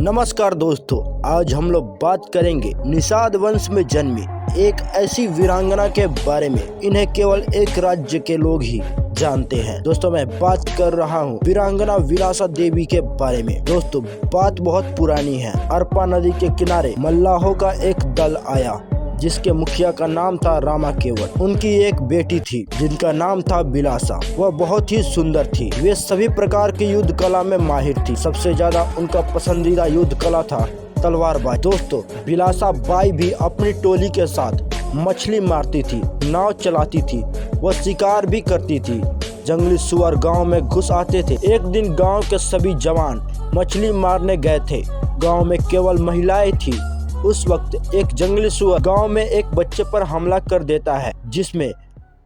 नमस्कार दोस्तों, आज हम लोग बात करेंगे निषाद वंश में जन्मी एक ऐसी वीरांगना के बारे में इन्हें केवल एक राज्य के लोग ही जानते हैं। दोस्तों मैं बात कर रहा हूँ वीरांगना विलासा देवी के बारे में। दोस्तों बात बहुत पुरानी है। अरपा नदी के किनारे मल्लाहों का एक दल आया जिसके मुखिया का नाम था रामा केवट। उनकी एक बेटी थी जिनका नाम था बिलासा। वह बहुत ही सुंदर थी। वे सभी प्रकार की युद्ध कला में माहिर थी। सबसे ज्यादा उनका पसंदीदा युद्ध कला था तलवारबाजी। दोस्तों बिलासा बाई भी अपनी टोली के साथ मछली मारती थी, नाव चलाती थी, वह शिकार भी करती थी। जंगली सुअर गांव में घुस आते थे। एक दिन गांव के सभी जवान मछली मारने गए थे। गांव में केवल महिलाएं थी। उस वक्त एक जंगली सुअर गांव में एक बच्चे पर हमला कर देता है, जिसमें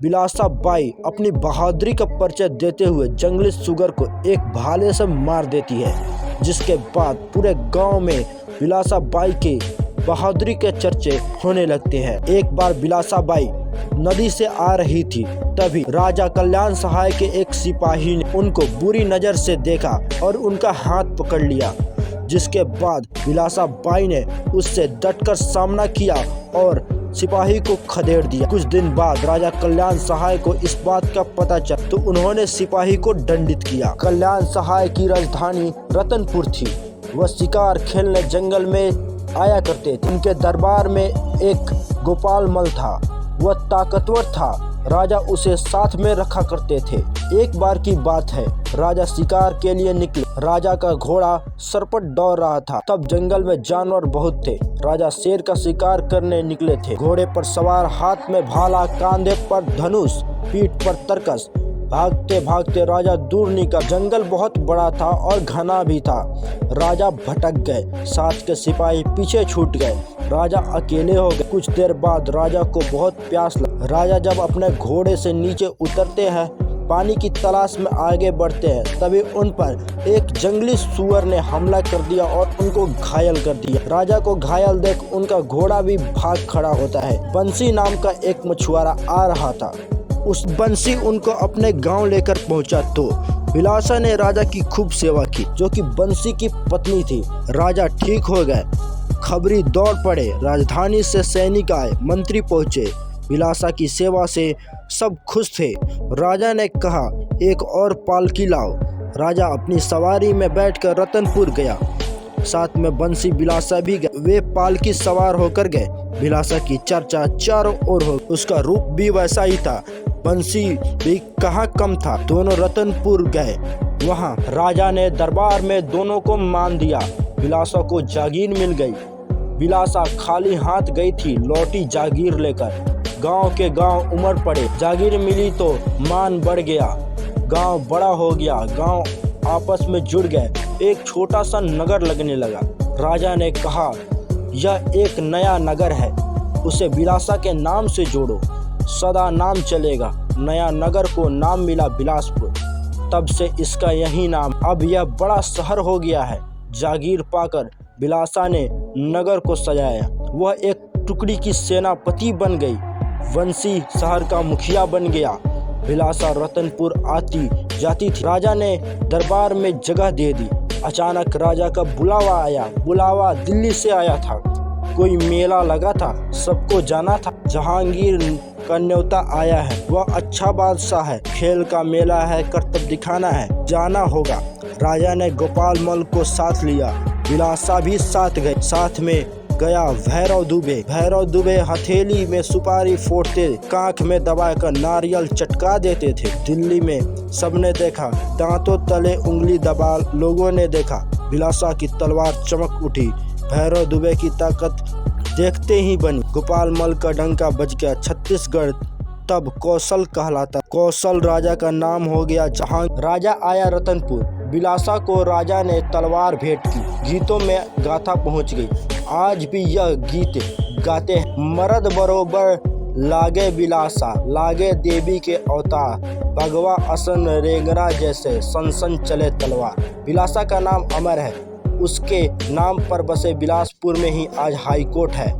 बिलासा बाई अपनी बहादुरी का परिचय देते हुए जंगली सुअर को एक भाले से मार देती है। जिसके बाद पूरे गांव में बिलासा बाई की बहादुरी के चर्चे होने लगते हैं। एक बार बिलासा बाई नदी से आ रही थी, तभी राजा कल्याण सहाय के एक सिपाही ने उनको बुरी नजर से देखा और उनका हाथ पकड़ लिया। जिसके बाद बिलासा बाई ने उससे डटकर सामना किया और सिपाही को खदेड़ दिया। कुछ दिन बाद राजा कल्याण सहाय को इस बात का पता चला तो उन्होंने सिपाही को दंडित किया। कल्याण सहाय की राजधानी रतनपुर थी। वह शिकार खेलने जंगल में आया करते थे। उनके दरबार में एक गोपाल मल था। वह ताकतवर था। राजा उसे साथ में रखा करते थे। एक बार की बात है, राजा शिकार के लिए निकले। राजा का घोड़ा सरपट दौड़ रहा था। तब जंगल में जानवर बहुत थे। राजा शेर का शिकार करने निकले थे। घोड़े पर सवार, हाथ में भाला, कांधे पर धनुष, पीठ पर तरकस। भागते भागते राजा दूर निकल। जंगल बहुत बड़ा था और घना भी था। राजा भटक गए। साथ के सिपाही पीछे छूट गए। राजा अकेले हो गए। कुछ देर बाद राजा को बहुत प्यास लगी। राजा जब अपने घोड़े से नीचे उतरते हैं, पानी की तलाश में आगे बढ़ते हैं, तभी उन पर एक जंगली सुअर ने हमला कर दिया और उनको घायल कर दिया। राजा को घायल देख उनका घोड़ा भी भाग खड़ा होता है। बंसी नाम का एक मछुआरा आ रहा था। उस बंसी उनको अपने गांव लेकर पहुंचा तो बिलासा ने राजा की खूब सेवा की, जो कि बंसी की पत्नी थी। राजा ठीक हो गए। खबरी दौड़ पड़े। राजधानी से सैनिक आए, मंत्री पहुंचे। बिलासा की सेवा से सब खुश थे। राजा ने कहा एक और पालकी लाओ। राजा अपनी सवारी में बैठकर रतनपुर गया। साथ में बंसी बिलासा भी गए। वे पालकी सवार होकर गए। बिलासा की चर्चा चारों ओर हो। उसका रूप भी वैसा ही था। बंसी भी कहाँ कम था। दोनों रतनपुर गए। वहाँ राजा ने दरबार में दोनों को मान दिया। बिलासा को जागीर मिल गई। बिलासा खाली हाथ गई थी, लौटी जागीर लेकर। गांव के गांव उमड़ पड़े। जागीर मिली तो मान बढ़ गया। गांव बड़ा हो गया। गांव आपस में जुड़ गए। एक छोटा सा नगर लगने लगा। राजा ने कहा यह एक नया नगर है, उसे बिलासा के नाम से जोड़ो, सदा नाम चलेगा। नया नगर को नाम मिला बिलासपुर। तब से इसका यही नाम। अब यह बड़ा शहर हो गया है। जागीर पाकर बिलासा ने नगर को सजाया। वह एक टुकड़ी की सेनापति बन गई। वंशी शहर का मुखिया बन गया। बिलासा रतनपुर आती जाती थी। राजा ने दरबार में जगह दे दी। अचानक राजा का बुलावा आया। बुलावा दिल्ली से आया था। कोई मेला लगा था, सबको जाना था। जहांगीर का न्योता आया है। वह अच्छा बादशाह है। खेल का मेला है, करतब दिखाना है, जाना होगा। राजा ने गोपाल मल को साथ लिया। बिलासा भी साथ गए। साथ में गया भैरव दुबे। भैरव दुबे हथेली में सुपारी फोड़ते, कांख में दबाकर नारियल चटका देते थे। दिल्ली में सबने देखा, दांतों तले उंगली दबा लोगों ने देखा। बिलासा की तलवार चमक उठी। भैरव दुबे की ताकत देखते ही बनी। गोपाल मल का डंका बज गया। छत्तीसगढ़ तब कौशल कहलाता। कौशल राजा का नाम हो गया। जहां राजा आया रतनपुर, बिलासा को राजा ने तलवार भेंट की। गीतों में गाथा पहुंच गई। आज भी यह गीत गाते हैं। मर्द बरोबर लागे बिलासा, लागे देवी के अवतार, भगवा असन रेंगरा जैसे सन चले तलवार। बिलासा का नाम अमर है। उसके नाम पर बसे बिलासपुर में ही आज हाई कोर्ट है।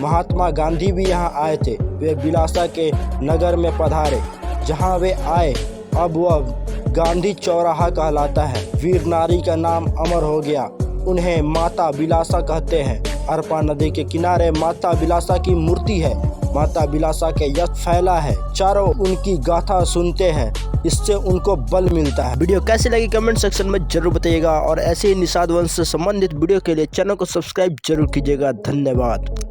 महात्मा गांधी भी यहाँ आए थे। वे बिलासा के नगर में पधारे। जहाँ वे आए अब वह गांधी चौराहा कहलाता है। वीर नारी का नाम अमर हो गया। उन्हें माता बिलासा कहते हैं। अरपा नदी के किनारे माता बिलासा की मूर्ति है। माता बिलासा के यश फैला है, चारों उनकी गाथा सुनते हैं, इससे उनको बल मिलता है। वीडियो कैसी लगी कमेंट सेक्शन में जरूर बताइएगा और ऐसे ही निषाद वंश से संबंधित वीडियो के लिए चैनल को सब्सक्राइब जरूर कीजिएगा। धन्यवाद।